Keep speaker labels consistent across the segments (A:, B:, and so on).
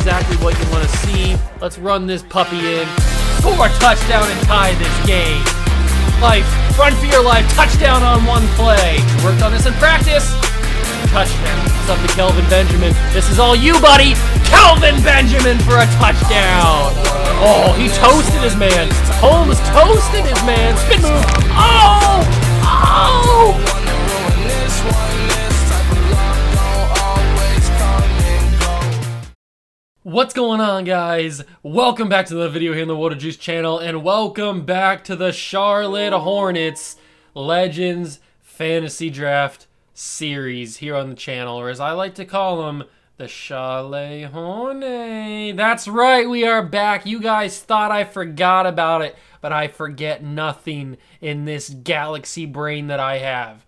A: exactly what you want to see. Let's run this puppy in. Score a touchdown and tie this game. Life, run for your life, touchdown on one play. Worked on this in practice. Touchdown. It's up to Kelvin Benjamin. This is all you, buddy. Kelvin Benjamin for a touchdown. Oh, he toasted his man. Holmes toasted his man. Spin move. Oh! Oh! What's going on, guys? Welcome back to the video here on the Water Juice channel, and welcome back to the Charlotte Hornets Legends Fantasy Draft Series here on the channel, or as I like to call them, the Charlotte Hornets. That's right, we are back. You guys thought I forgot about it, but I forget nothing in this galaxy brain that I have.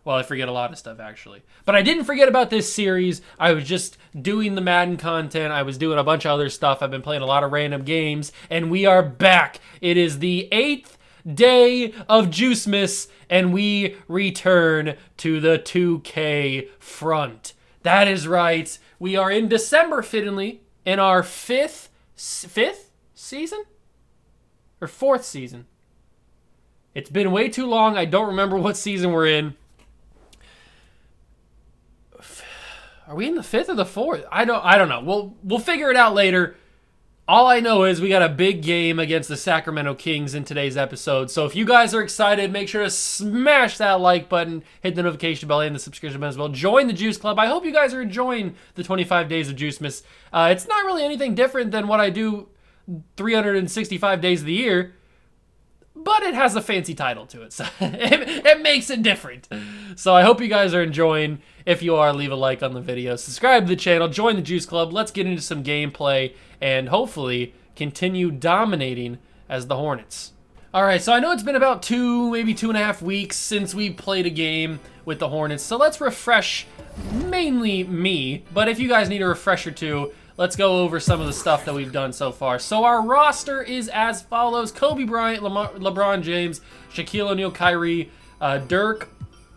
A: Well, I forget a lot of stuff, actually. But I didn't forget about this series. I was just doing the Madden content. I was doing a bunch of other stuff. I've been playing a lot of random games, and we are back. It is the 8th day of Juicemas, and we return to the 2K front. That is right. We are in December, fittingly, in our fifth season? Or fourth season? It's been way too long. I don't remember what season we're in. Are we in the 5th or the 4th? I don't know. We'll figure it out later. All I know is we got a big game against the Sacramento Kings in today's episode. So if you guys are excited, make sure to smash that like button, hit the notification bell, and the subscription button as well. Join the Juice Club. I hope you guys are enjoying the 25 days of Juicemas. It's not really anything different than what I do 365 days of the year, but it has a fancy title to it, so it makes it different. So I hope you guys are enjoying. If you are, leave a like on the video, subscribe to the channel, join the Juice Club. Let's get into some gameplay and hopefully continue dominating as the Hornets. All right, so I know it's been about maybe 2.5 weeks since we played a game with the Hornets, so let's refresh mainly me, but if you guys need a refresher too, let's go over some of the stuff that we've done so far. So our roster is as follows: Kobe Bryant, LeBron James, Shaquille O'Neal, Kyrie, Dirk,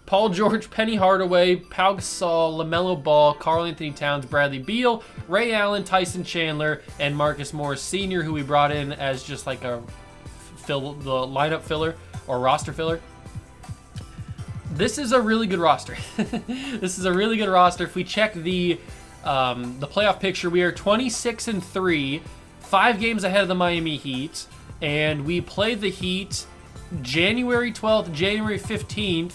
A: Paul George, Penny Hardaway, Pau Gasol, LaMelo Ball, Karl Anthony Towns, Bradley Beal, Ray Allen, Tyson Chandler, and Marcus Morris Sr., who we brought in as just like the lineup filler or roster filler. This is a really good roster. This is a really good roster. If we check the playoff picture, we are 26-3, 5 games ahead of the Miami Heat, and we play the Heat January 12th, January 15th,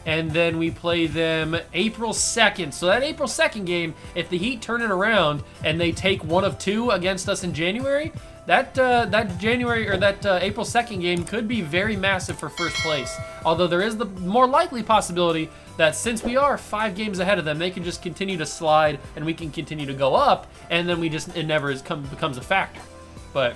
A: and then we play them April 2nd. So that April 2nd game, if the Heat turn it around and they take one of 2 against us in January, that April 2nd game could be very massive for first place. Although there is the more likely possibility that since we are 5 games ahead of them, they can just continue to slide and we can continue to go up, and then it never becomes a factor. But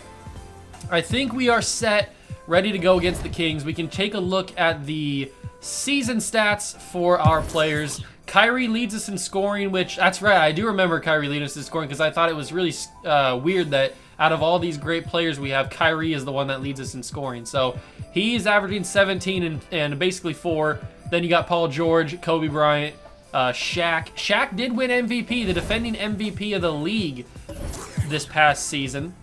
A: I think we are set, ready to go against the Kings. We can take a look at the season stats for our players. Kyrie leads us in scoring, which, that's right, I do remember Kyrie leading us in scoring because I thought it was really weird that out of all these great players we have, Kyrie is the one that leads us in scoring. So he's averaging 17 and basically 4. Then you got Paul George, Kobe Bryant, Shaq. Shaq did win MVP, the defending MVP of the league this past season.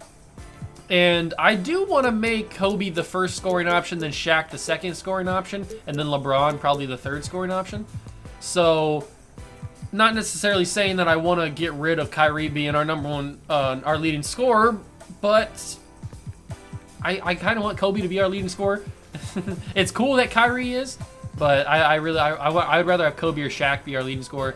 A: And I do want to make Kobe the first scoring option, then Shaq the second scoring option, and then LeBron probably the third scoring option. So, not necessarily saying that I want to get rid of Kyrie being our number one, our leading scorer, but I kind of want Kobe to be our leading scorer. It's cool that Kyrie is, but I would rather have Kobe or Shaq be our leading scorer.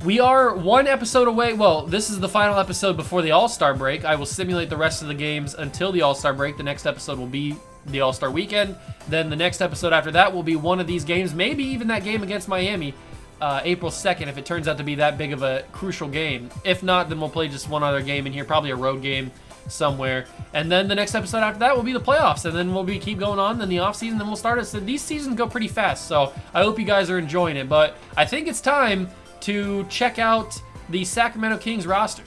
A: We are 1 episode away. Well, this is the final episode before the All-Star break. I will simulate the rest of the games until the All-Star break. The next episode will be the All-Star weekend. Then the next episode after that will be one of these games, maybe even that game against Miami, April 2nd, if it turns out to be that big of a crucial game. If not, then we'll play just one other game in here, probably a road game somewhere. And then the next episode after that will be the playoffs, and then we'll keep going on, then the offseason, then we'll start it. So these seasons go pretty fast, so I hope you guys are enjoying it. But I think it's time to check out the Sacramento Kings roster.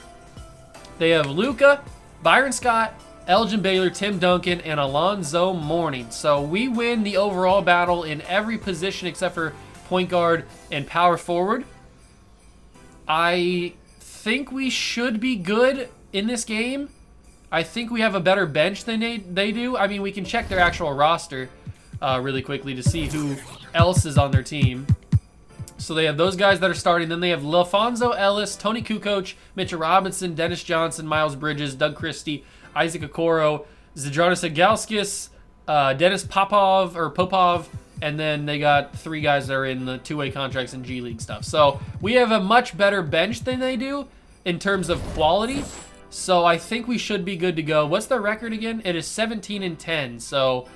A: They have Luka, Byron Scott, Elgin Baylor, Tim Duncan, and Alonzo Mourning. So we win the overall battle in every position except for point guard and power forward. I think we should be good in this game. I think we have a better bench than they do. I mean, we can check their actual roster really quickly to see who else is on their team. So they have those guys that are starting. Then they have LaFonso Ellis, Tony Kukoc, Mitchell Robinson, Dennis Johnson, Miles Bridges, Doug Christie, Isaac Okoro, Zdronis Agalskis, Dennis Popov, and then they got 3 guys that are in the two-way contracts and G League stuff. So we have a much better bench than they do in terms of quality. So I think we should be good to go. What's their record again? It is 17-10. So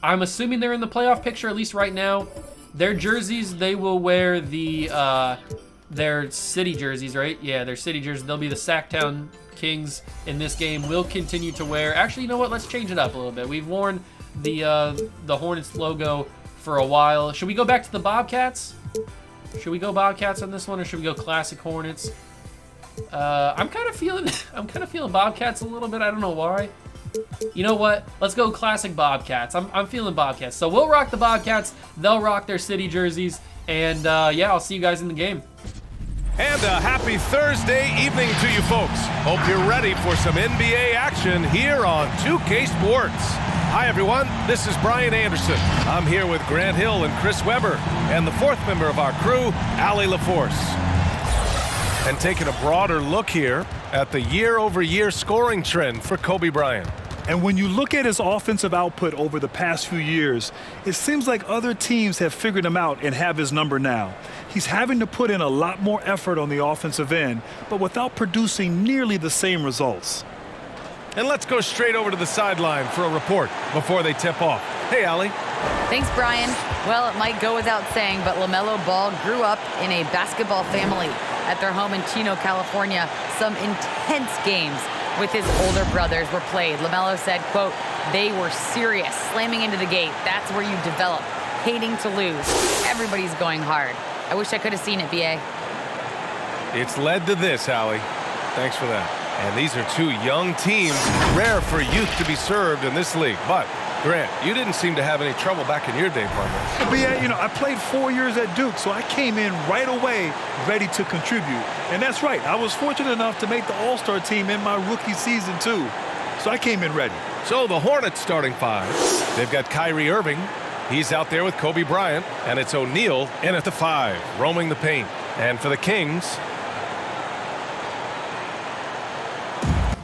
A: I'm assuming they're in the playoff picture, at least right now. Their jerseys, they will wear their city jerseys, right? Yeah, their city jerseys. They'll be the Sacktown Kings in this game. Will continue to wear. Actually, you know what? Let's change it up a little bit. We've worn the Hornets logo for a while. Should we go back to the Bobcats? Should we go Bobcats on this one, or should we go classic Hornets? I'm kind of feeling Bobcats a little bit. I don't know why. You know what? Let's go classic Bobcats. I'm feeling Bobcats. So we'll rock the Bobcats. They'll rock their city jerseys. And yeah, I'll see you guys in the game.
B: And a happy Thursday evening to you folks. Hope you're ready for some NBA action here on 2K Sports. Hi everyone, this is Brian Anderson. I'm here with Grant Hill and Chris Webber, and the 4th member of our crew, Allie LaForce. And taking a broader look here at the year-over-year scoring trend for Kobe Bryant.
C: And when you look at his offensive output over the past few years, it seems like other teams have figured him out and have his number now. He's having to put in a lot more effort on the offensive end, but without producing nearly the same results.
B: And let's go straight over to the sideline for a report before they tip off. Hey, Allie.
D: Thanks, Brian. Well, it might go without saying, but LaMelo Ball grew up in a basketball family at their home in Chino, California. Some intense games with his older brothers were played. LaMelo said, quote, "They were serious, slamming into the gate. That's where you develop, hating to lose. Everybody's going hard." I wish I could have seen it, B.A.
B: It's led to this, Allie. Thanks for that. And these are 2 young teams, rare for youth to be served in this league. But, Grant, you didn't seem to have any trouble back in your day, partner.
C: But yeah, you know, I played 4 years at Duke, so I came in right away ready to contribute. And that's right, I was fortunate enough to make the All-Star team in my rookie season too. So I came in ready.
B: So the Hornets starting 5. They've got Kyrie Irving. He's out there with Kobe Bryant. And it's O'Neal in at the 5, roaming the paint. And for the Kings...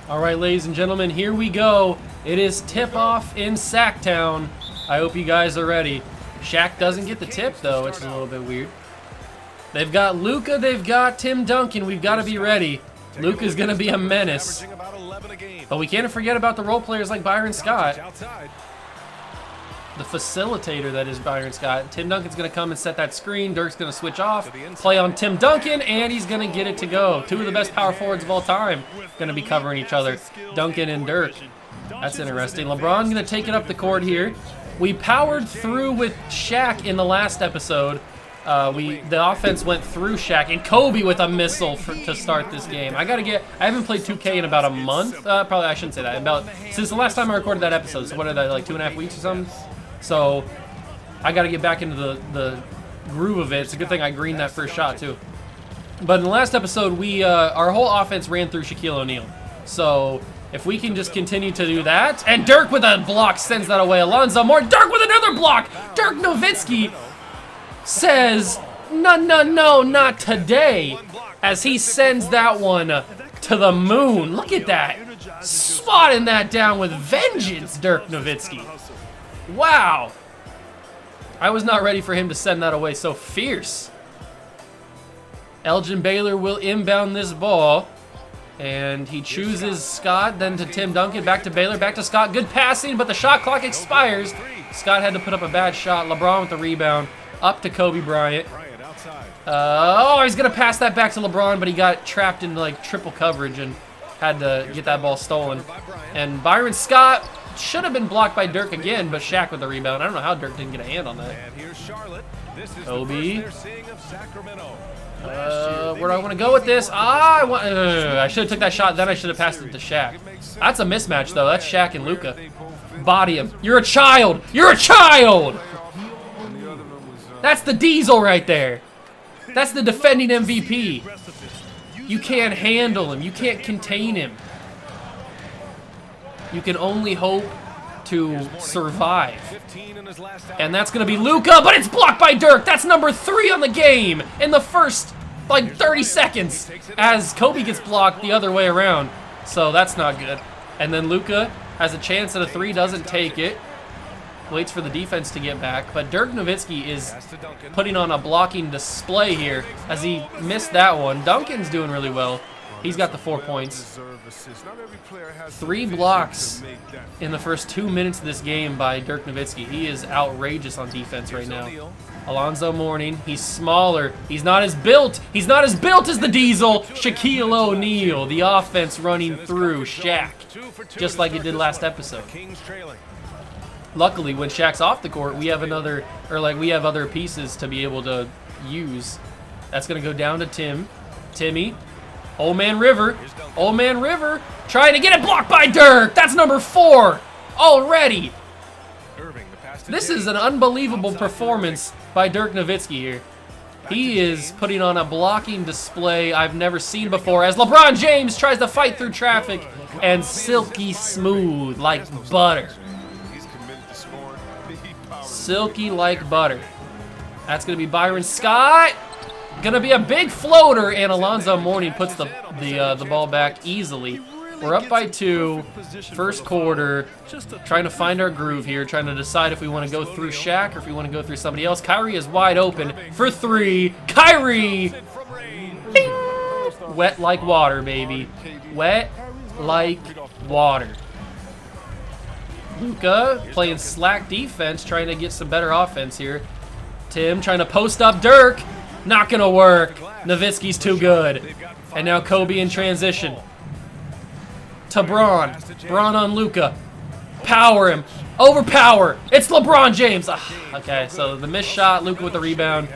A: All right, ladies and gentlemen, here we go. It is tip-off in Sacktown. I hope you guys are ready. Shaq doesn't get the tip, though, which is a little bit weird. They've got Luka, they've got Tim Duncan. We've got to be ready. Luka's going to be a menace. But we can't forget about the role players like Byron Scott. The facilitator that is Byron Scott. Tim Duncan's going to come and set that screen. Dirk's going to switch off, play on Tim Duncan, and he's going to get it to go. 2 of the best power forwards of all time going to be covering each other, Duncan and Dirk. That's interesting. LeBron's going to take it up the court here. We powered through with Shaq in the last episode. The offense went through Shaq, and Kobe with a missile to start this game. I haven't played 2K in about a month. Probably I shouldn't say that. Since the last time I recorded that episode. So what are that, like 2.5 weeks or something? So I got to get back into the groove of it. It's a good thing I greened that first shot too. But in the last episode, our whole offense ran through Shaquille O'Neal. So if we can just continue to do that, and Dirk with a block sends that away. Alonzo Moore, Dirk with another block. Dirk Nowitzki says, no, not today, as he sends that one to the moon. Look at that. Spotting that down with vengeance, Dirk Nowitzki. Wow. I was not ready for him to send that away so fierce. Elgin Baylor will inbound this ball. And he chooses Scott, then to Tim Duncan, back to Baylor, back to Scott. Good passing, but the shot clock expires. Scott had to put up a bad shot. LeBron with the rebound. Up to Kobe Bryant. He's going to pass that back to LeBron, but he got trapped in like triple coverage and had to get that ball stolen. And Byron Scott should have been blocked by Dirk again, but Shaq with the rebound. I don't know how Dirk didn't get a hand on that. Kobe. Where do I want to go with this? I should have took that shot, then I should have passed it to Shaq. That's a mismatch, though. That's Shaq and Luka. Body him. You're a child. You're a child. That's the Diesel right there. That's the defending MVP. You can't handle him. You can't contain him. You can only hope to survive. And that's going to be Luka, but it's blocked by Dirk. That's number 3 on the game in the first, like, 30 seconds as Kobe gets blocked the other way around. So that's not good. And then Luka has a chance at a 3, doesn't take it. Waits for the defense to get back. But Dirk Nowitzki is putting on a blocking display here as he missed that one. Duncan's doing really well. He's got the 4 points. 3 blocks in the first 2 minutes of this game by Dirk Nowitzki. He is outrageous on defense right now. Alonzo Mourning, he's smaller. He's not as built. He's not as built as the Diesel. Shaquille O'Neal, the offense running through Shaq, just like it did last episode. Luckily, when Shaq's off the court, we have other pieces to be able to use. That's gonna go down to Timmy. Old Man River. Old Man River trying to get it blocked by Dirk. That's number 4 already. This is an unbelievable performance by Dirk Nowitzki here. He is putting on a blocking display I've never seen before as LeBron James tries to fight through traffic and silky smooth like butter. Silky like butter. That's going to be Byron Scott. Gonna be a big floater, and Alonzo Mourning puts the ball back easily. We're up by 2, first quarter, trying to find our groove here, trying to decide if we want to go through Shaq or if we want to go through somebody else. Kyrie is wide open for 3. Kyrie! Bing! Wet like water, baby. Wet like water. Luka playing slack defense, trying to get some better offense here. Tim trying to post up Dirk. Not gonna work. Nowitzki's too good. And now Kobe in transition. To Braun. Braun on Luka. Power him. Overpower. It's LeBron James. Okay, so the missed shot. Luka with the rebound.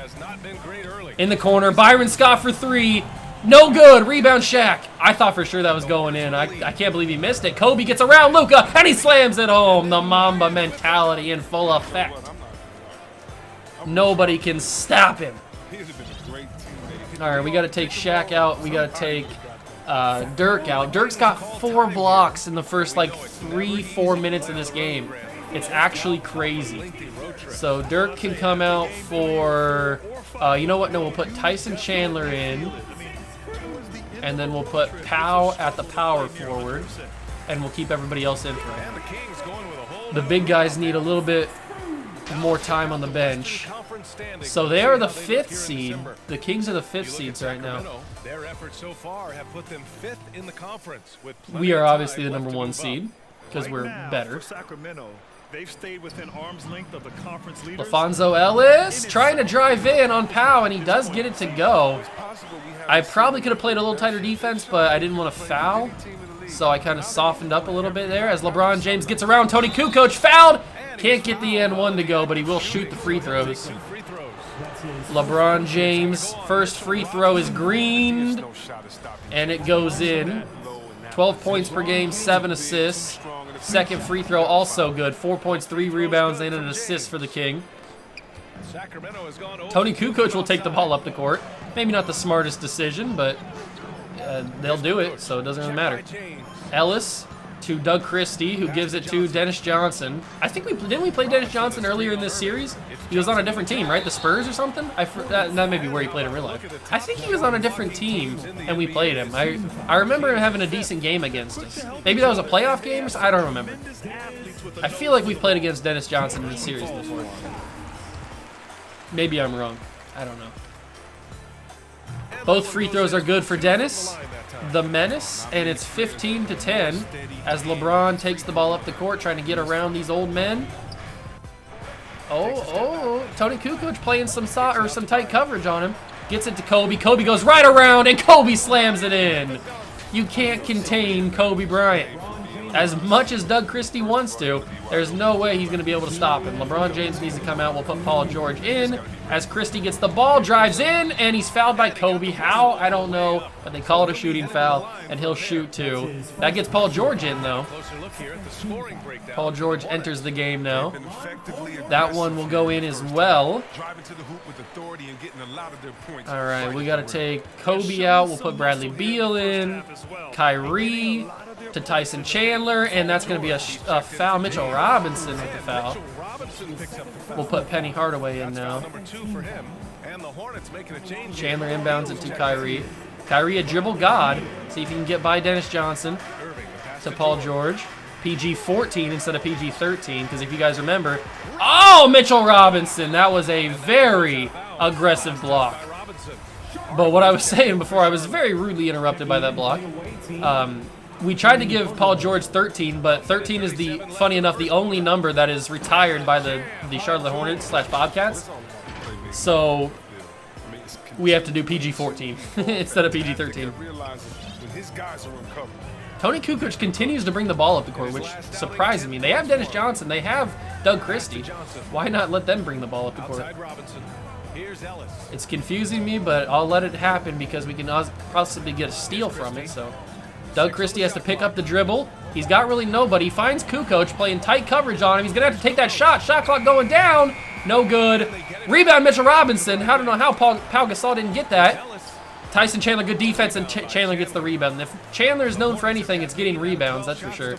A: In the corner. Byron Scott for 3. No good. Rebound Shaq. I thought for sure that was going in. I can't believe he missed it. Kobe gets around Luka and he slams it home. The Mamba mentality in full effect. Nobody can stop him. All right, we got to take Shaq out. We got to take Dirk out. Dirk's got 4 blocks in the first, like, 3-4 minutes of this game. It's actually crazy. So Dirk can come out for, you know what? No, we'll put Tyson Chandler in. And then we'll put Powell at the power forward. And we'll keep everybody else in for him. The big guys need a little bit more time on the bench. So they are the 5th seed. The Kings are the 5th seeds right now.
B: Their efforts so far have put them 5th in the conference.
A: We are obviously the number 1 seed because we're better.
C: Sacramento, they've stayed within arm's length of the conference leaders.
A: LaFonso Ellis trying to drive in on Powell, and he does get it to go. I probably could have played a little tighter defense, but I didn't want to foul. So I kind of softened up a little bit there as LeBron James gets around. Tony Kukoc fouled. Can't get the N1 to go, but he will shoot the free throws. LeBron James' first free throw is greened, and it goes in. 12 points per game, 7 assists. Second free throw also good. 4 points, 3 rebounds, and an assist for the King. Tony Kukoc will take the ball up the court. Maybe not the smartest decision, but they'll do it, so it doesn't really matter. Ellis to Doug Christie, who gives it to Dennis Johnson. I think didn't we play Dennis Johnson earlier in this series? He was on a different team, right? The Spurs or something? That may be where he played in real life. I think he was on a different team, and we played him. I remember him having a decent game against us. Maybe that was a playoff game? I don't remember. I feel like we've played against Dennis Johnson in this series before. Maybe I'm wrong. I don't know. Both free throws are good for Dennis, the Menace, and it's 15-10 as LeBron takes the ball up the court trying to get around these old men. Tony Kukoc playing some tight coverage on him. Gets it to Kobe. Kobe goes right around, and Kobe slams it in. You can't contain Kobe Bryant. as much as Doug Christie wants to, there's no way he's going to be able to stop him. LeBron James needs to come out. We'll put Paul George in as Christie gets the ball, drives in, and he's fouled by Kobe. How? I don't know, but they call it a shooting foul, and he'll shoot too. That gets Paul George in, though. Paul George enters the game now. That one will go in as well. All right, we got to take Kobe out. We'll put Bradley Beal in. Kyrie to Tyson Chandler, and that's going to be a foul. Mitchell Robinson with the foul. We'll put Penny Hardaway in now. Chandler inbounds it to Kyrie. Kyrie, a dribble god. See if he can get by Dennis Johnson to Paul George. PG-14 instead of PG-13, because if you guys remember, oh, Mitchell Robinson, that was a very aggressive block. But what I was saying before, I was very rudely interrupted by that block. We tried to give Paul George 13, but 13 is funny enough, the only number that is retired by the Charlotte Hornets / Bobcats. So we have to do PG-14 instead of PG-13. Tony Kukoc continues to bring the ball up the court, which surprises me. They have Dennis Johnson. They have Doug Christie. Why not let them bring the ball up the court? It's confusing me, but I'll let it happen because we can possibly get a steal from it. So Doug Christie has to pick up the dribble. He's got really nobody. He finds Kukoc playing tight coverage on him. He's going to have to take that shot. Shot clock going down. No good. Rebound, Mitchell Robinson. I don't know how Pau Gasol didn't get that. Tyson Chandler, good defense, and Chandler gets the rebound. If Chandler is known for anything, it's getting rebounds, that's for sure.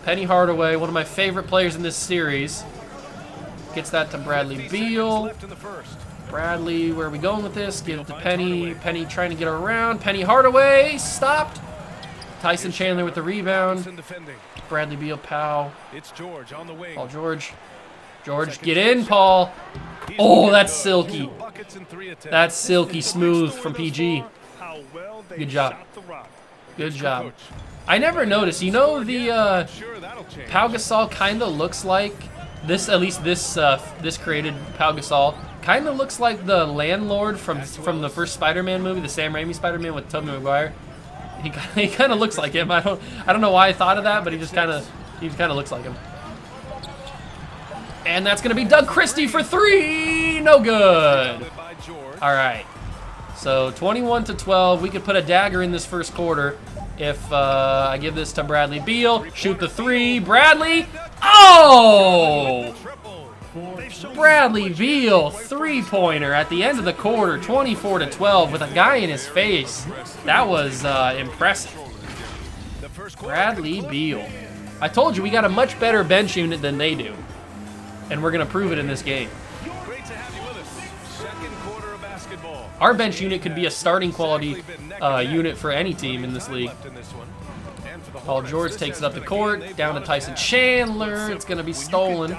A: Penny Hardaway, one of my favorite players in this series, gets that to Bradley Beal. Bradley, where are we going with this? Give it to Penny. Penny trying to get around. Penny Hardaway, stopped. Tyson Chandler with the rebound. Bradley Beal, Paul George. George, get in, Paul. Oh, that's silky. That's silky smooth from PG. Good job. Good job. I never noticed. You know, the Pau Gasol kind of looks like this. At least this created Pau Gasol kind of looks like the landlord from the first Spider-Man movie, the Sam Raimi Spider-Man with Tobey Maguire. He kind of looks like him. I don't know why I thought of that, but he kind of looks like him. And that's going to be Doug Christie for 3. No good. All right. So 21-12. We could put a dagger in this first quarter if I give this to Bradley Beal. Shoot the 3. Bradley. Oh! Bradley Beal, 3-pointer at the end of the quarter, 24-12 with a guy in his face. That was impressive. Bradley Beal. I told you we got a much better bench unit than they do. And we're going to prove it in this game. Our bench unit could be a starting quality unit for any team in this league. Paul George takes it up the court, down to Tyson Chandler. It's going to be stolen.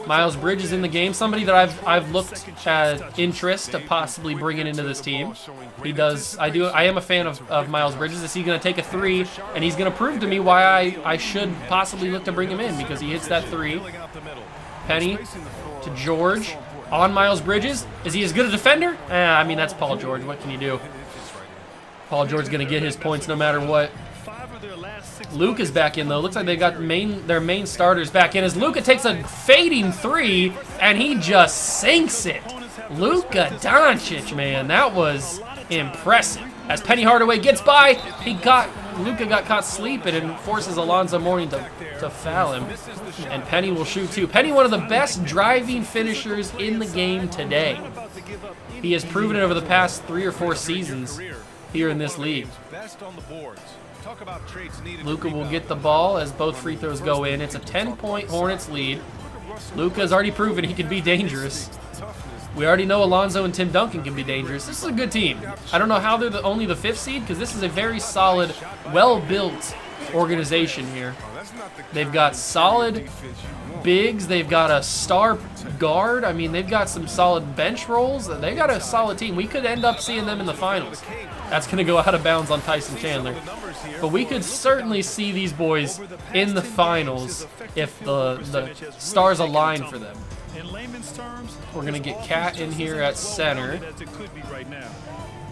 A: Miles Bridges in the game, somebody that I've looked at interest to possibly bring it into this team. He does. I am a fan of Miles Bridges. Is he going to take a 3? And he's going to prove to me why I should possibly look to bring him in, because he hits that 3. Penny to George on Miles Bridges. Is he as good a defender? I mean, that's Paul George. What can you do? Paul George's going to get his points no matter what. Luke is back in, though. Looks like they got their main starters back in as Luka takes a fading 3, and he just sinks it. Luka Doncic, man, that was impressive. As Penny Hardaway gets by, Luka got caught sleeping and forces Alonzo Mourning to foul him. And Penny will shoot too. Penny, one of the best driving finishers in the game today. He has proven it over the past 3 or 4 seasons here in this league. Luka will get the ball as both free throws go in. It's a 10-point Hornets lead. Luka's already proven he can be dangerous. We already know Alonzo and Tim Duncan can be dangerous. This is a good team. I don't know how they're only the 5th seed, because this is a very solid, well-built organization here. They've got solid bigs. They've got a star guard. I mean, they've got some solid bench roles. They got a solid team. We could end up seeing them in the finals. That's going to go out of bounds on Tyson Chandler. But we could certainly see these boys in the finals if the stars align for them. We're going to get Cat in here at center.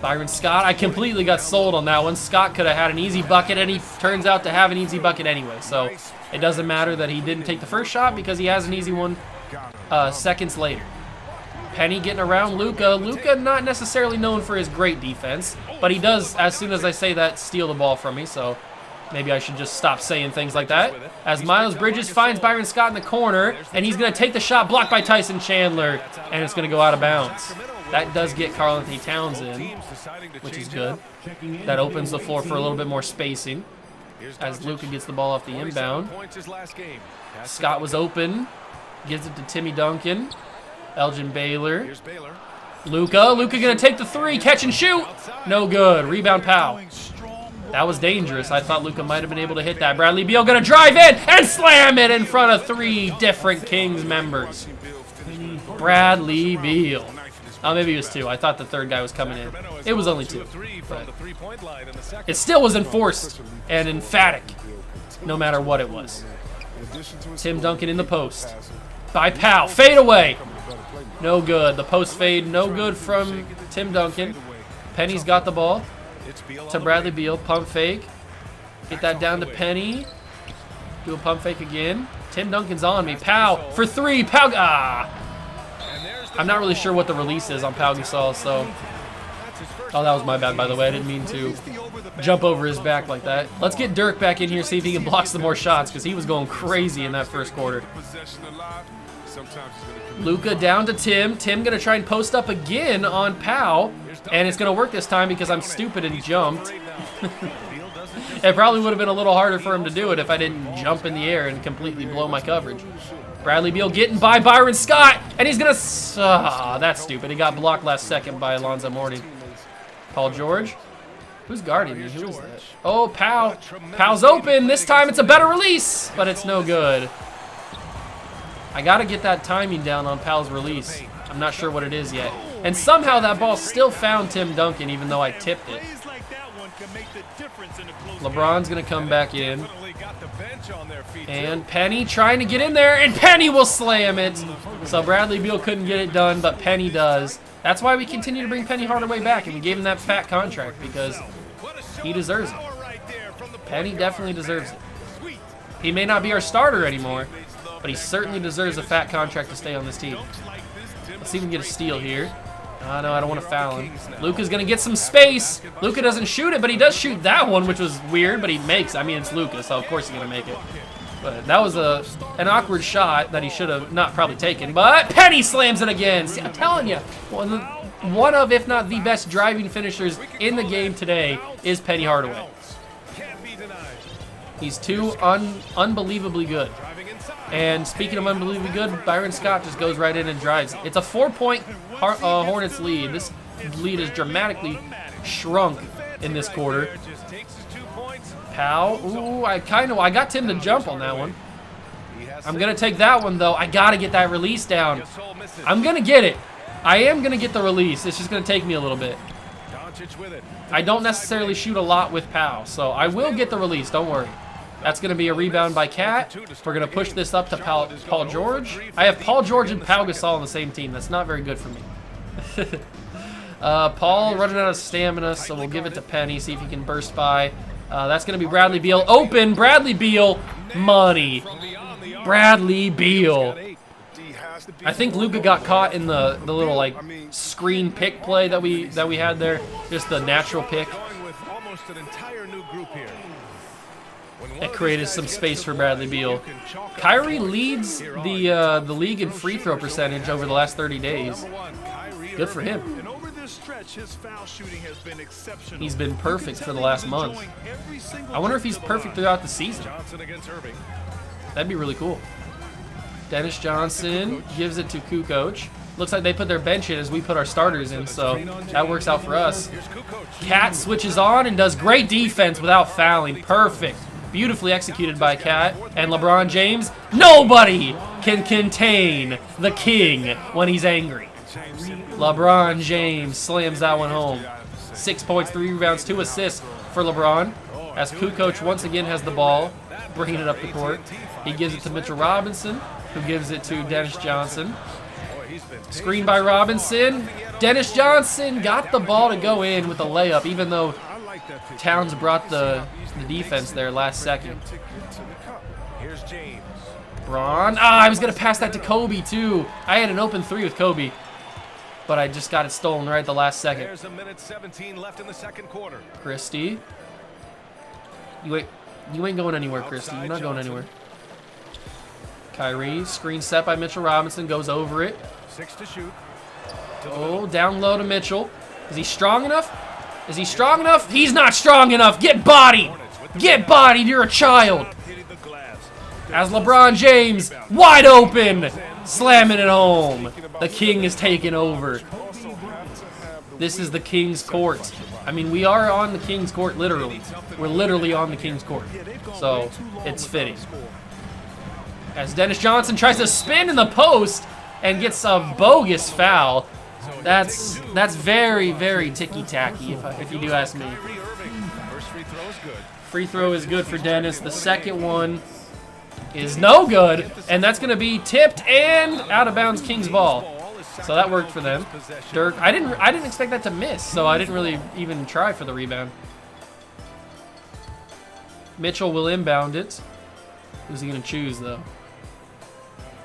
A: Byron Scott, I completely got sold on that one. Scott could have had an easy bucket, and he turns out to have an easy bucket anyway. So it doesn't matter that he didn't take the first shot because he has an easy one seconds later. Penny getting around Luka. Luka not necessarily known for his great defense, but he does, as soon as I say that, steal the ball from me. So maybe I should just stop saying things like that. As Miles Bridges finds Byron Scott in the corner, and he's going to take the shot blocked by Tyson Chandler, and it's going to go out of bounds. That does get Karl-Anthony Towns in, which is good. That opens the floor for a little bit more spacing as Luka gets the ball off the inbound. Scott was open, gives it to Timmy Duncan. Elgin Baylor. Luka going to take the three, catch and shoot. No good. Rebound Powell. That was dangerous. I thought Luka might have been able to hit that. Bradley Beal going to drive in and slam it in front of 3 different Kings members. Bradley Beal. Oh, maybe it was 2. I thought the third guy was coming in. It was only 2. But it still was enforced and emphatic, no matter what it was. Tim Duncan in the post. By Powell. Fade away. No good. The post fade, no good from Tim Duncan. Penny's got the ball to Bradley Beal. Pump fake. Get that down to Penny. Do a pump fake again. Tim Duncan's on me. Powell for 3. Powell. I'm not really sure what the release is on Pau Gasol, so. Oh, that was my bad, by the way. I didn't mean to jump over his back like that. Let's get Dirk back in here, see if he can block some more shots, because he was going crazy in that first quarter. Luka down to Tim. Tim going to try and post up again on Pau, and it's going to work this time because I'm stupid and jumped. It probably would have been a little harder for him to do it if I didn't jump in the air and completely blow my coverage. Bradley Beal getting by Byron Scott, and he's going to... that's stupid. He got blocked last second by Alonzo Mourning. Paul George. Who's guarding me? Who is that? Oh, Powell. Powell's open. This time it's a better release, but it's no good. I got to get that timing down on Powell's release. I'm not sure what it is yet. And somehow that ball still found Tim Duncan, even though I tipped it. LeBron's going to come back in. And Penny trying to get in there, and Penny will slam it. So Bradley Beal couldn't get it done, but Penny does. That's why we continue to bring Penny Hardaway back, and we gave him that fat contract, because he deserves it. Penny definitely deserves it. He may not be our starter anymore, but he certainly deserves a fat contract to stay on this team. Let's see if we can get a steal here. No, I don't want to foul him. Luka's going to get some space. Luka doesn't shoot it, but he does shoot that one, which was weird, but he makes. I mean, it's Luka, so of course he's going to make it. But that was an awkward shot that he should have not probably taken. But Penny slams it again. See, I'm telling you, one of, if not the best driving finishers in the game today is Penny Hardaway. He's too unbelievably good. And speaking of unbelievably good, Byron Scott just goes right in and drives. It's a 4-point Hornets lead. This lead is dramatically shrunk in this quarter. Powell. Ooh, I got Tim to jump on that one. I'm going to take that one, though. I got to get that release down. I'm going to get it. I am going to get the release. It's just going to take me a little bit. I don't necessarily shoot a lot with Powell, so I will get the release. Don't worry. That's going to be a rebound by Cat. We're going to push this up to Paul George. I have Paul George and Pau Gasol on the same team. That's not very good for me. Paul running out of stamina, so we'll give it to Penny, see if he can burst by. That's going to be Bradley Beal. Open. Bradley Beal. Money. Bradley Beal. I think Luka got caught in the little like screen pick play that we had there. Just the natural pick. It created some space for Bradley Beal. Kyrie leads the league in free throw percentage over the last 30 days. Good for him. He's been perfect for the last month. I wonder if he's perfect throughout the season. That'd be really cool. Dennis Johnson gives it to Kukoc. Looks like they put their bench in as we put our starters in, so that works out for us. Cat switches on and does great defense without fouling. Perfect. Beautifully executed by Cat. And LeBron James, nobody can contain the king when he's angry. LeBron James slams that one home. 6 points, 3 rebounds, 2 assists for LeBron. As Kukoc once again has the ball, bringing it up the court. He gives it to Mitchell Robinson, who gives it to Dennis Johnson. Screen by Robinson. Dennis Johnson got the ball to go in with a layup, even though Towns brought the defense there last second.
B: Here's James.
A: Braun. I was going to pass that to Kobe, too. I had an open 3 with Kobe, but I just got it stolen right at the last second.
B: There's a minute 17 left in the second quarter.
A: Christie. You ain't going anywhere, Christie. You're not going anywhere. Kyrie, screen set by Mitchell Robinson, goes over it.
B: 6 to shoot.
A: Oh, down low to Mitchell. Is he strong enough? Is he strong enough? He's not strong enough. Get bodied. Get bodied. You're a child. As LeBron James, wide open, slamming it home. The king is taking over. This is the king's court. I mean, we are on the king's court, literally. We're literally on the king's court. So, it's fitting. As Dennis Johnson tries to spin in the post and gets a bogus foul. That's very, very ticky-tacky, if you do ask me. Free throw is good for Dennis. The second one is no good, and that's going to be tipped and out of bounds Kings ball. So that worked for them. Dirk, I didn't expect that to miss, so I didn't really even try for the rebound. Mitchell will inbound it. Who's he going to choose, though?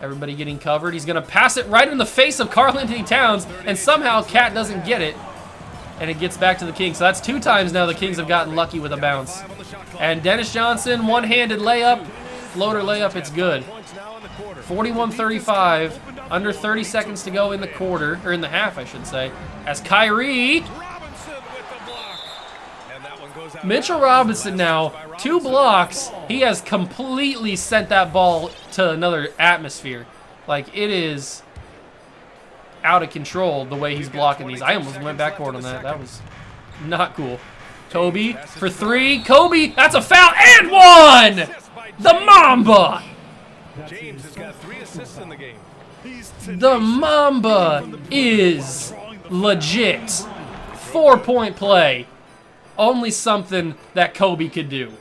A: Everybody getting covered. He's going to pass it right in the face of Karl-Anthony Towns, and somehow Cat doesn't get it, and it gets back to the Kings. So that's 2 times now the Kings have gotten lucky with a bounce. And Dennis Johnson, one-handed layup, floater layup, it's good. 41-35, under 30 seconds to go in the quarter, or in the half, I should say, as Kyrie... Mitchell Robinson now, 2 blocks. He has completely sent that ball to another atmosphere. Like, it is out of control the way he's blocking these. I almost went backcourt on that. That was not cool. Kobe for 3. Kobe, that's a foul, and 1! The Mamba!
B: James has got 3 assists in the game.
A: The Mamba is legit. 4-point play. Only something that Kobe could do.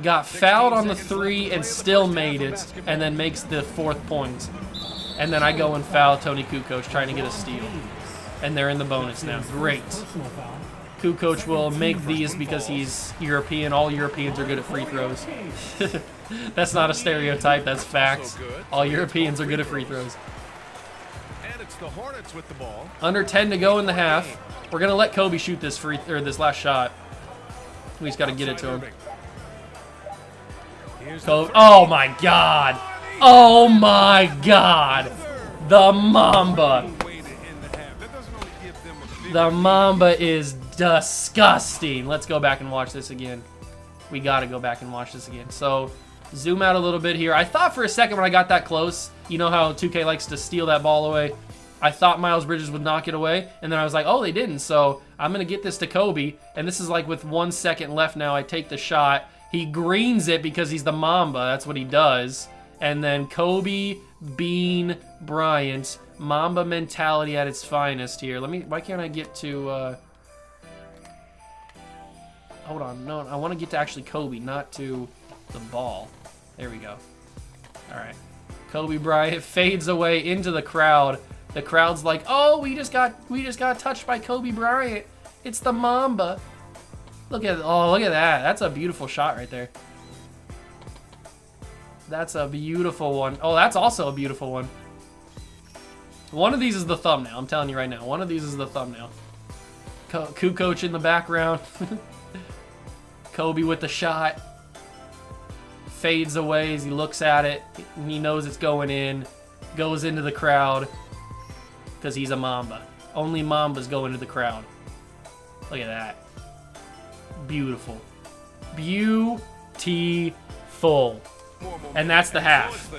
A: Got fouled on the 3 and still made it, and then makes the 4th point. And then I go and foul Tony Kukoc trying to get a steal. And they're in the bonus now. Great. Kukoc will make these because he's European. All Europeans are good at free throws. That's not a stereotype, that's facts. All Europeans are good at free throws.
B: And it's the Hornets with the ball.
A: Under 10 to go in the half. We're gonna let Kobe shoot this this last shot. We just gotta get it to him. Kobe. Oh my God! Oh my God! The Mamba. The Mamba is disgusting. Let's go back and watch this again. We gotta go back and watch this again. So, zoom out a little bit here. I thought for a second when I got that close, you know how 2K likes to steal that ball away? I thought Miles Bridges would knock it away, and then I was like, oh, they didn't, so I'm going to get this to Kobe, and this is like with 1 second left now. I take the shot. He greens it because he's the Mamba. That's what he does. And then Kobe, Bean, Bryant, Mamba mentality at its finest here. Why can't I get to, hold on, no, I want to get to actually Kobe, not to the ball. There we go. All right. Kobe Bryant fades away into the crowd. The crowd's like, "Oh, we just got touched by Kobe Bryant. It's the Mamba." Look at that. That's a beautiful shot right there. That's a beautiful one. Oh, that's also a beautiful one. One of these is the thumbnail. I'm telling you right now. One of these is the thumbnail. Kukoc in the background. Kobe with the shot. Fades away as he looks at it. He knows it's going in. Goes into the crowd. Because he's a Mamba. Only Mambas go into the crowd. Look at that. Beautiful. Beautiful. And that's the half.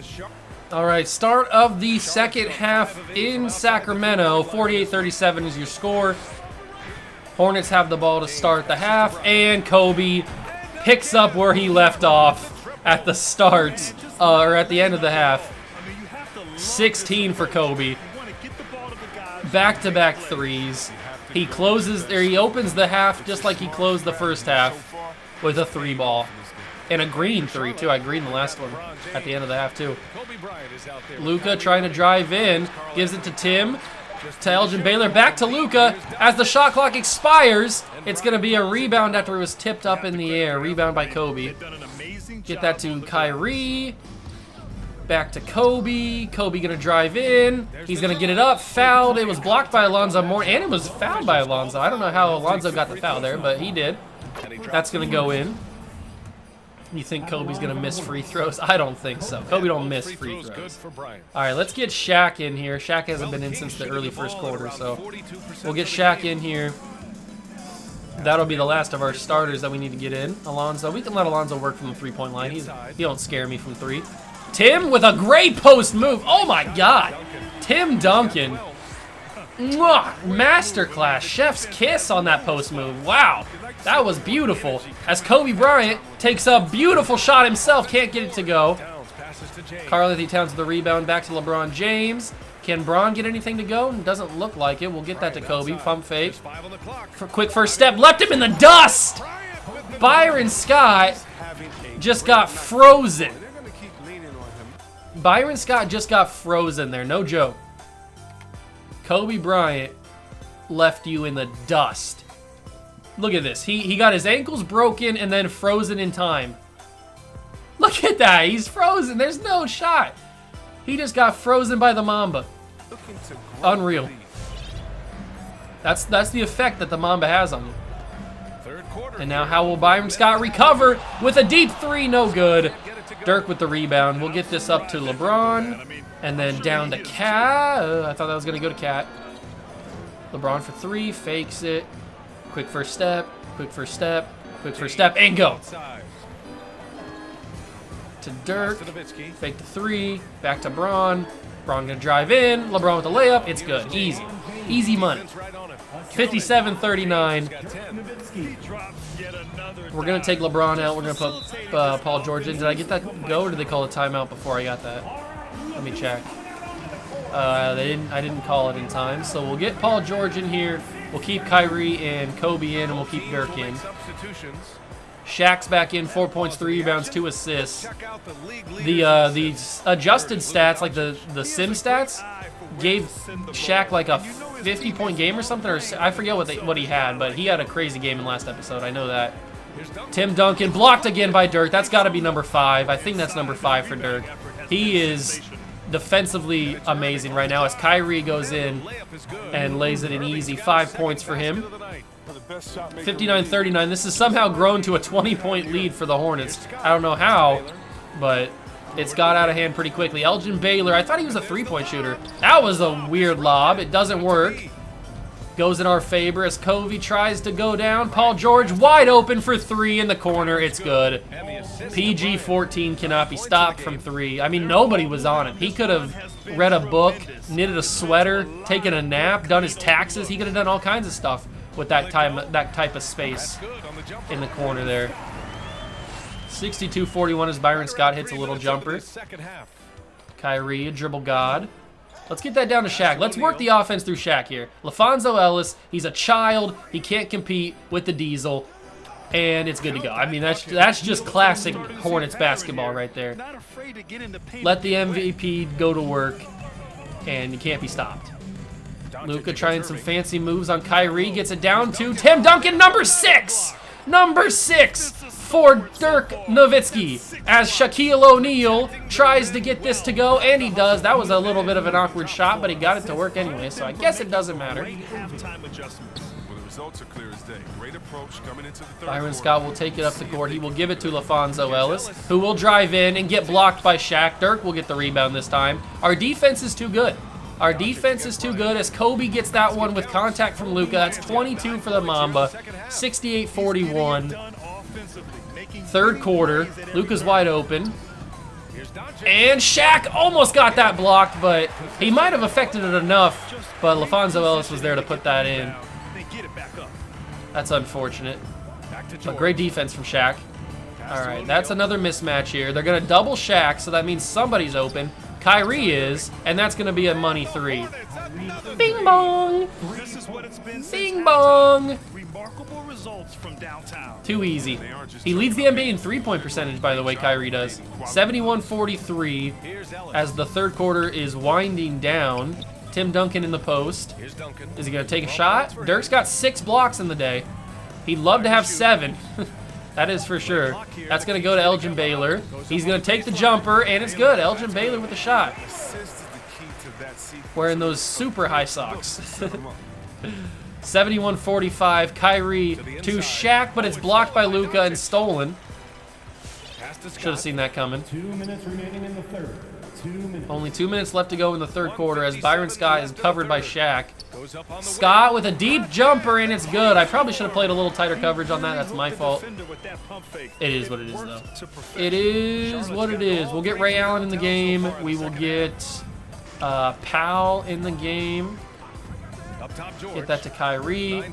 A: All right, start of the second half in Sacramento. 48-37 is your score. Hornets have the ball to start the half, and Kobe picks up where he left off at the start, or at the end of the half. 16 for Kobe. Back-to-back threes. He opens the half just like he closed the first half with a 3 ball. And a green 3, too. I greened the last one at the end of the half, too. Luka trying to drive in. Gives it to Tim. To Elgin Baylor. Back to Luka. As the shot clock expires, it's going to be a rebound after it was tipped up in the air. Rebound by Kobe. Get that to Kyrie. Back to Kobe. Kobe going to drive in. He's going to get it up. Fouled. It was blocked by Alonzo Moore. And it was fouled by Alonzo. I don't know how Alonzo got the foul there, but he did. That's going to go in. You think Kobe's going to miss free throws? I don't think so. Kobe don't miss free throws. All right, let's get Shaq in here. Shaq hasn't been in since the early first quarter, so we'll get Shaq in here. That'll be the last of our starters that we need to get in. Alonzo, we can let Alonzo work from the three-point line. He don't scare me from 3. Tim with a great post move. Oh, my God. Tim Duncan. Mwah! Masterclass. Chef's kiss on that post move. Wow. That was beautiful. As Kobe Bryant takes a beautiful shot himself. Can't get it to go. Karl-Anthony Towns with the rebound. Back to LeBron James. Can Bron get anything to go? Doesn't look like it. We'll get that to Kobe. Pump fake. Quick first step. Left him in the dust. Byron Scott just got frozen. Byron Scott just got frozen there. No joke. Kobe Bryant left you in the dust. Look at this. He got his ankles broken and then frozen in time. Look at that. He's frozen. There's no shot. He just got frozen by the Mamba. Unreal. That's the effect that the Mamba has on you. And now how will Byron Scott recover with a deep 3? No good. Dirk with the rebound. We'll get this up to LeBron. And then down to Cat. I thought that was going to go to Cat. LeBron for 3. Fakes it. Quick first step. Quick first step. Quick first step. And go. To Dirk. Fake the 3. Back to Bron. Bron going to drive in. LeBron with the layup. It's good. Easy. Easy money. 57-39. We're going to take LeBron out. We're going to put Paul George in. Did I get that go, or did they call a timeout before I got that? Let me check. I didn't call it in time. So we'll get Paul George in here. We'll keep Kyrie and Kobe in, and we'll keep Dirk in. Shaq's back in. 4 points, 3 rebounds, 2 assists. The adjusted stats, like the sim stats, gave Shaq like a 50-point game or something, or I forget what he had, but he had a crazy game in last episode. I know that. Tim Duncan blocked again by Dirk. That's got to be number 5. I think that's number 5 for Dirk. He is defensively amazing right now as Kyrie goes in and lays it in easy. 5 points for him. 59-39. This has somehow grown to a 20-point lead for the Hornets. I don't know how, but it's got out of hand pretty quickly. Elgin Baylor, I thought he was a 3-point shooter. That was a weird lob. It doesn't work. Goes in our favor as Kobe tries to go down. Paul George wide open for 3 in the corner. It's good. PG-14 cannot be stopped from 3. I mean, nobody was on it. He could have read a book, knitted a sweater, taken a nap, done his taxes. He could have done all kinds of stuff with that type of space in the corner there. 62-41 as Byron Scott hits a little jumper. Kyrie, a dribble god. Let's get that down to Shaq. Let's work the offense through Shaq here. LaFonso Ellis, he's a child. He can't compete with the Diesel. And it's good to go. I mean, that's just classic Hornets basketball right there. Let the MVP go to work, and you can't be stopped. Luka trying some fancy moves on Kyrie. Gets it down to Tim Duncan, number 6! Number 6 for Dirk Nowitzki as Shaquille O'Neal tries to get this to go, and he does. That was a little bit of an awkward shot, but he got it to work anyway, so I guess it doesn't matter. Byron Scott will take it up the court. He will give it to LaFonso Ellis, who will drive in and get blocked by Shaq. Dirk will get the rebound this time. Our defense is too good. Our defense is too good as Kobe gets that one with contact from Luka. That's 22 for the Mamba. 68-41. Third quarter. Luka's wide open. And Shaq almost got that blocked, but he might have affected it enough. But LaFonso Ellis was there to put that in. That's unfortunate. But great defense from Shaq. All right, that's another mismatch here. They're going to double Shaq, so that means somebody's open. Kyrie is, and that's going to be a money 3. Bing bong! Bing bong!
C: results from downtown.
A: Too easy. He leads the NBA in three-point percentage, by the way, Kyrie does. 71-43 as the third quarter is winding down. Tim Duncan in the post. Is he going to take a shot? Dirk's got 6 blocks in the day. He'd love to have 7. That is for sure. That's going to go to Elgin Baylor. He's going to take the jumper, and it's good. Elgin Baylor with a shot. Wearing those super high socks. 71-45. Kyrie to Shaq, but it's blocked by Luka and stolen. Should have seen that coming.
E: 2 minutes remaining in the third. 2 minutes.
A: Only 2 minutes left to go in the third quarter as Byron Scott is covered by Shaq. Scott with a deep jumper, and it's good. I probably should have played a little tighter coverage on that. That's my fault. It is what it is, though. It is what it is. We'll get Ray Allen in the game. We will get Powell in the game. Get that to Kyrie.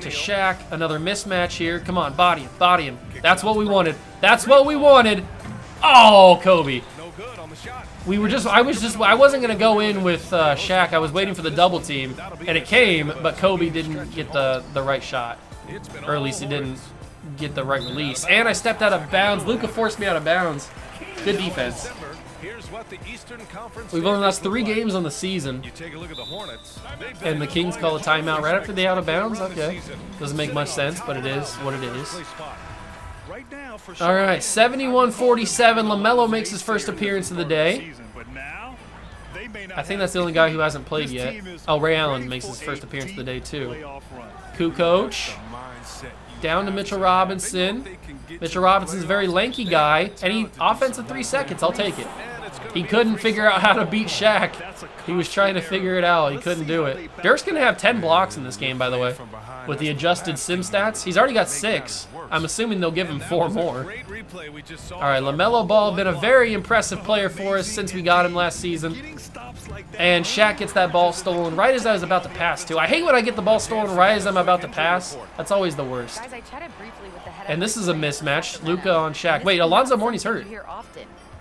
A: To Shaq. Another mismatch here. Come on, body him. Body him. That's what we wanted. That's what we wanted. Oh, Kobe. I wasn't gonna go in with Shaq. I was waiting for the double team, and it came, but Kobe didn't get the right shot, or at least he didn't get the right release. And I stepped out of bounds. Luka forced me out of bounds. Good defense. We've only lost 3 games on the season, and the Kings call a timeout right after they out of bounds. Okay, doesn't make much sense, but it is what it is. All right, 71-47. LaMelo makes his first appearance of the day. I think that's the only guy who hasn't played yet. Oh, Ray Allen makes his first appearance of the day, too. Kukoc. Down to Mitchell Robinson. Mitchell Robinson's a very lanky guy, and he offensive 3 seconds. I'll take it. He couldn't figure out how to beat Shaq. He was trying to figure it out. He couldn't do it. Dirk's going to have 10 blocks in this game, by the way. With the adjusted sim stats, he's already got 6. I'm assuming they'll give him 4 more. All right, LaMelo Ball, been a very impressive player for us since we got him last season. And Shaq gets that ball stolen right as I was about to pass, too. I hate when I get the ball stolen right as I'm about to pass. That's always the worst. And this is a mismatch. Luka on Shaq. Wait, Alonzo Mourning's hurt.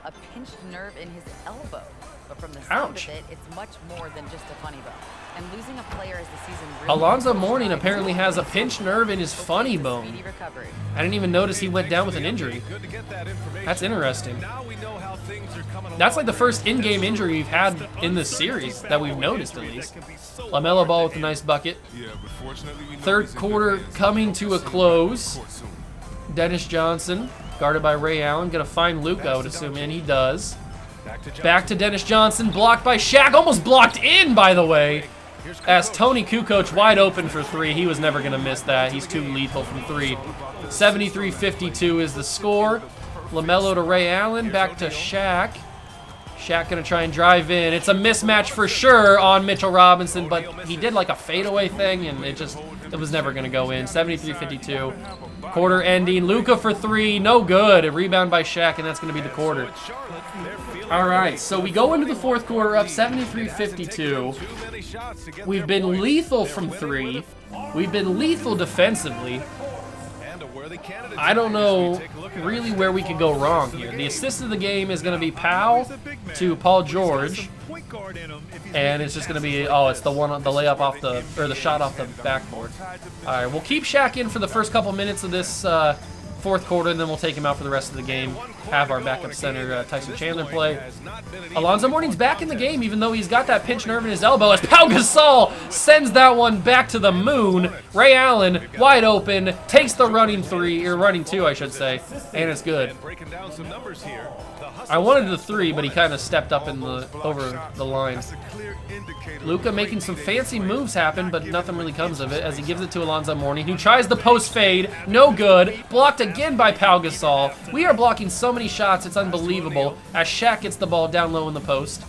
D: A pinched nerve in his elbow, but from the sound of it, it's much more than just a funny bone. And losing a player as the season really
A: Alonzo Mourning apparently has a pinched nerve in his funny bone. I didn't even notice he went down with an injury. That's interesting. That's like the first in-game injury we've had in this series that we've noticed, at least. LaMelo Ball with a nice bucket. Third quarter coming to a close. Dennis Johnson, guarded by Ray Allen, gonna find Luka, I would assume, and he does. Back to Dennis Johnson, blocked by Shaq, almost blocked in, by the way, as Tony Kukoc wide open for 3. He was never gonna miss that. He's too lethal from 3. 73-52 is the score. LaMelo to Ray Allen, back to Shaq. Shaq gonna try and drive in. It's a mismatch for sure on Mitchell Robinson, but he did like a fadeaway thing, and it was never gonna go in. 73-52. Quarter ending. Luka for 3, no good. A rebound by Shaq, and that's gonna be the quarter. All right, so we go into the fourth quarter up 73-52. We've been lethal from 3. We've been lethal defensively. I don't know really where we could go wrong here. The assist of the game is going to be Powell to Paul George, and it's just going to be it's the layup off the shot off the backboard. All right, we'll keep Shaq in for the first couple minutes of this fourth quarter, and then we'll take him out for the rest of the game. Have our backup center Tyson Chandler play. Alonzo Mourning's back in the game, even though he's got that pinched nerve in his elbow, as Pau Gasol sends that one back to the moon. Ray Allen, wide open, takes the running 2, I should say, and it's good. I wanted the 3, but he kind of stepped up over the line. Luka making some fancy moves happen, but nothing really comes of it as he gives it to Alonzo Mourning, who tries the post fade. No good. Blocked again by Pau Gasol. We are blocking so many shots, it's unbelievable, as Shaq gets the ball down low in the post.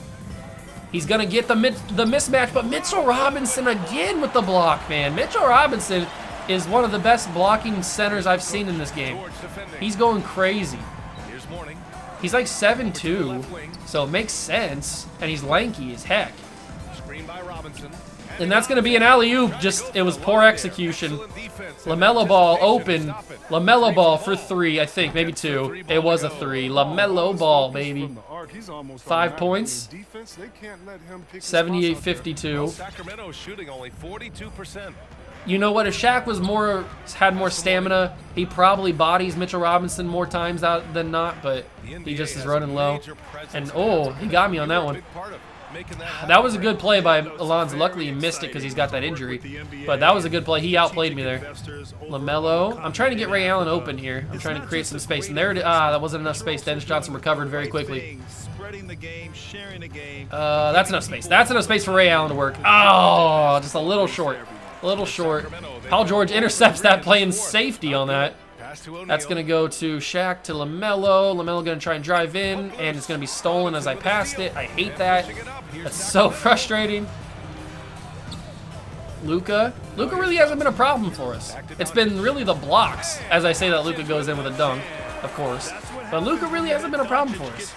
A: He's going to get the mismatch, but Mitchell Robinson again with the block, man. Mitchell Robinson is one of the best blocking centers I've seen in this game. He's going crazy. He's like 7'2", so it makes sense, and he's lanky as heck. And that's going to be an alley-oop, it was poor execution. LaMelo Ball open. LaMelo Ball for 3, I think, maybe 2. It was a 3. LaMelo Ball, baby. 5 points. 78-52.
B: Sacramento shooting only 42%.
A: you know what? If Shaq was had more stamina, he probably bodies Mitchell Robinson more times than not, but he just is running low. And, oh, he got me on that one. That was a good play by Alonzo. Luckily, he missed it because he's got that injury. But that was a good play. He outplayed me there. LaMelo. I'm trying to get Ray Allen open here. I'm trying to create some space. And there it is. That wasn't enough space. Dennis Johnson recovered very quickly. That's enough space. That's enough space for Ray Allen to work. Oh, just a little short. A little short. Paul George intercepts that, playing safety on that. That's going to go to Shaq to LaMelo. LaMelo going to try and drive in, and it's going to be stolen as I passed it. I hate that. That's so frustrating. Luka. Luka really hasn't been a problem for us. It's been really the blocks, as I say that Luka goes in with a dunk, of course. But Luka really hasn't been a problem for us.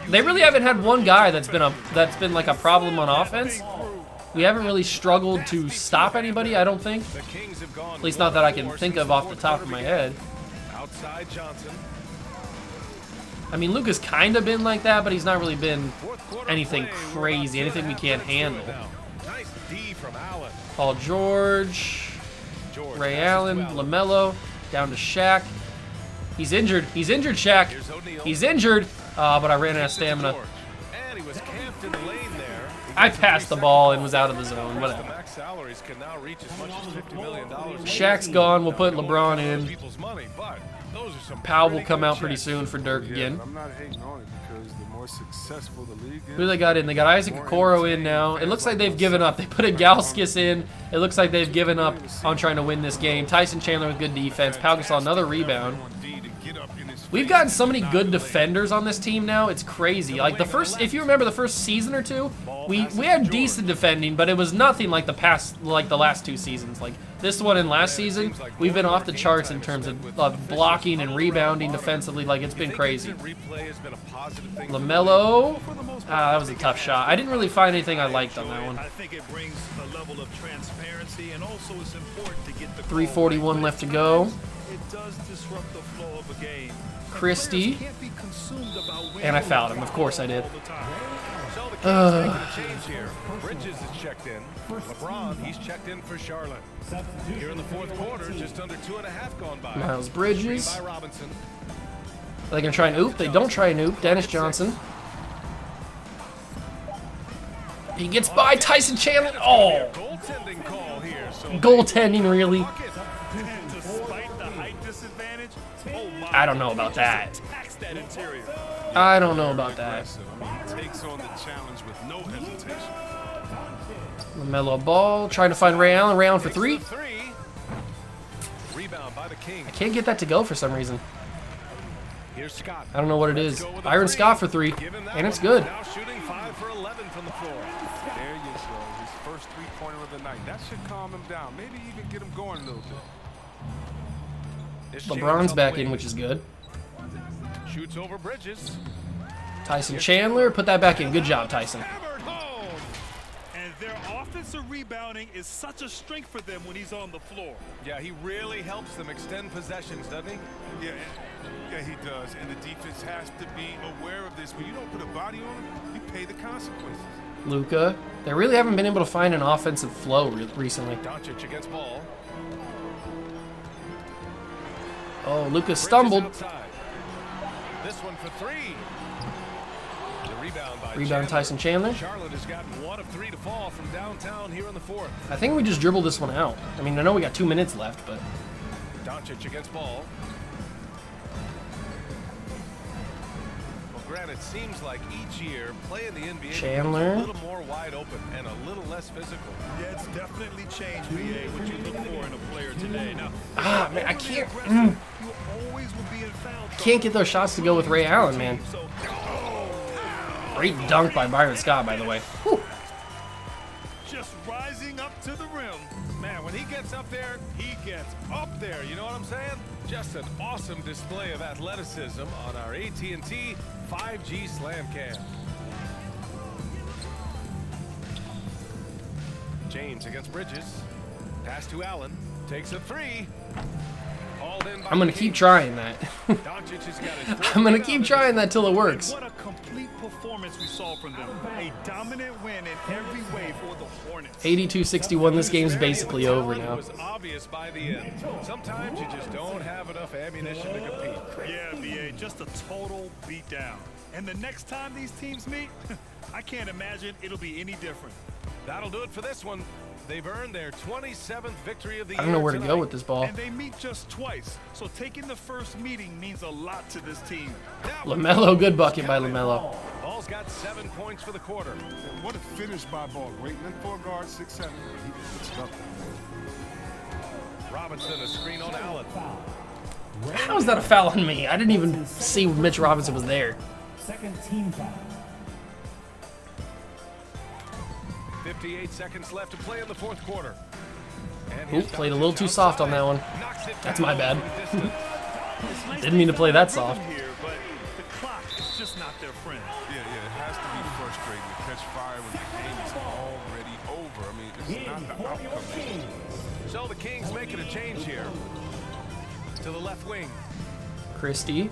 A: They really haven't had one guy that's been like a problem on offense. We haven't really struggled to stop anybody, I don't think. At least not that I can think of off the top of my head. I mean, Luka's kind of been like that, but he's not really been anything crazy, anything we can't handle. Paul George, Ray Allen, LaMelo, down to Shaq. He's injured. He's injured, Shaq. He's injured. But I ran out of stamina. I passed the ball and was out of the zone. Whatever. Shaq's gone. We'll put LeBron in. Powell will come out pretty soon for Dirk again. Who do they got in? They got Isaac Okoro in now. It looks like they've given up. They put a Galskis in. It looks like they've given up on trying to win this game. Tyson Chandler with good defense. Pau Gasol another rebound. We've gotten so many good defenders on this team now. It's crazy. Like if you remember the first season or two, we had decent defending, but it was nothing like the last two seasons. Like this one and last season, we've been off the charts in terms of blocking and rebounding defensively. Like it's been crazy. LaMelo, that was a tough shot. I didn't really find anything I liked on that one. 3:41 left to go. Christie, and I fouled him. Of course I did.
B: Bridges is checked in. LeBron, he's checked in for Charlotte. Here in the fourth quarter, just under 2.5 gone by.
A: Miles Bridges. Are they gonna try and oop? They don't try and oop. Dennis Johnson. He gets by Tyson Chandler. Oh, goaltending really. I don't know about that. I don't know about that. LaMelo Ball trying to find Ray Allen. Ray Allen for three. I can't get that to go for some reason. I don't know what it is. Byron Scott for three, and it's good.
B: Now shooting 5 for 11 from the floor.
F: There you go. His first three-pointer of the night. That should calm him down. Maybe even get him going a little bit.
A: LeBron's back in, which is good.
B: Shoots over Bridges.
A: Tyson Chandler, put that back in. Good job, Tyson.
C: And their offensive rebounding is such a strength for them when he's on the floor.
B: Yeah, he really helps them extend possessions, doesn't he?
F: Yeah, he does. And the defense has to be aware of this. When you don't put a body on him, you pay the consequences.
A: Luka. They really haven't been able to find an offensive flow recently.
B: Doncic against ball.
A: Oh, Luka stumbled.
B: This one for three. The rebound by
A: Rebound Tyson Chandler.
B: Charlotte has gotten 1 of 3 to fall from downtown here in the fourth.
A: I think we just dribbled this one out. I mean, I know we got 2 minutes left, but
B: Doncic against ball. Well, Grant, it seems like each year playing the NBA
A: Chandler.
B: is a little more wide open and a little less physical.
C: Yeah, it's definitely changed, BA, what you look for in a player today. Now,
A: man, I can't.
C: you always will be in foul
A: Can't get those shots to go with Ray Allen, man. Great dunk by Byron Scott, by the way. Whew.
C: just rising up to the rim.
B: Man, when he gets up there, he gets up there. You know what I'm saying? Just an awesome display of athleticism on our AT&T 5G Slam Cam. James against Bridges. Pass to Allen. Takes a three.
A: I'm going to keep trying that. I'm going to keep trying that till it works.
C: What a complete performance performance we saw from them. A dominant win in every way for the Hornets.
A: 82-61. This game's basically over now.
B: It was obvious by the end. Sometimes you just don't have enough ammunition to compete.
C: Yeah, BA, just a total beatdown. And the next time these teams meet, I can't imagine it'll be any different.
B: That'll do it for this one. They've earned their 27th victory of the year.
A: I don't know where to
B: tonight.
A: go with this ball.
C: And they meet just twice, so taking the first meeting means a lot to this team.
A: LaMelo, good bucket by LaMelo.
B: Ball's got 7 points for the quarter.
F: What a finish by Ball. Great length for a guard, 6'7". He good stuff.
B: Robinson, a screen on Allen.
A: How is that a foul on me? I didn't even see Mitch Robinson was there.
E: Second team foul.
B: 58 seconds left to play in the fourth quarter. And
A: Oop,
B: here's
A: played a little too soft on that one.
B: Knocks it
A: That's
B: down
A: my bad.
B: from distance.
A: Didn't mean to play that soft.
C: Here, but the clock is just not their friend.
F: Yeah, it has to be frustrating to catch fire when the game is already over. I mean, it's not the outcome that you want.
B: So the Kings making a change here. To the left wing.
A: Christie.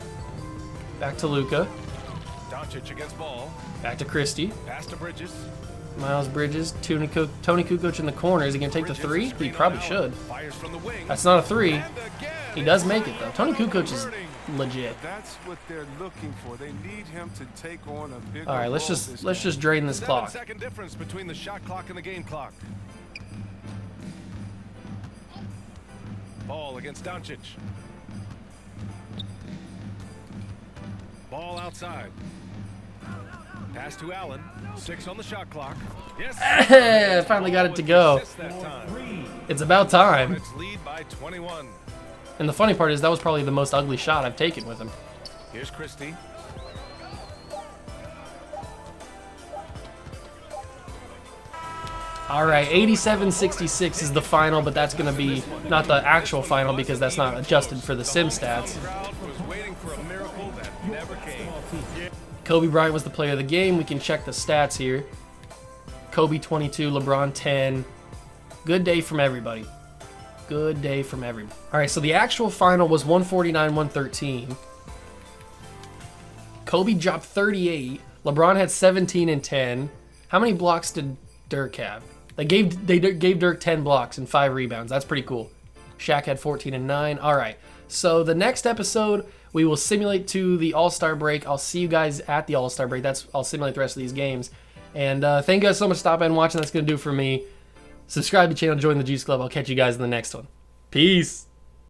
A: Back to Luka.
B: Doncic against Ball.
A: Back to Christie.
B: Pass to Bridges.
A: Miles Bridges. Tony Kukoc in the corner. Is he going to take the three? He probably should.
B: Fires from the wing.
A: That's not a three.
B: And again,
A: He does make it,
B: it's
A: though. Tony Kukoc is legit.
F: That's what they're looking for. They need him to take on a bigger
A: All right, let's just drain this clock.
B: 7-second difference between the shot clock and the game clock. Ball against Doncic. Ball outside. Pass to Allen. 6 on the shot clock. Yes.
A: Finally got it to go.
B: Assist that time.
A: It's about time.
B: Hornets lead by 21.
A: And the funny part is that was probably the most ugly shot I've taken with him.
B: Here's Christie.
A: All right, 87-66 is the final, but that's going to be not the actual final because that's not adjusted for the sim stats.
B: Crowd was waiting for a miracle that never came.
A: Kobe Bryant was the player of the game. We can check the stats here. Kobe 22, LeBron 10. Good day from everybody. Good day from everybody. All right, so the actual final was 149-113. Kobe dropped 38. LeBron had 17 and 10. How many blocks did Dirk have? They gave Dirk 10 blocks and 5 rebounds. That's pretty cool. Shaq had 14 and 9. All right, so the next episode, we will simulate to the All-Star break. I'll see you guys at the All-Star break. I'll simulate the rest of these games. And thank you guys so much for stopping and watching. That's going to do it for me. Subscribe to the channel, join the Juice Club. I'll catch you guys in the next one. Peace.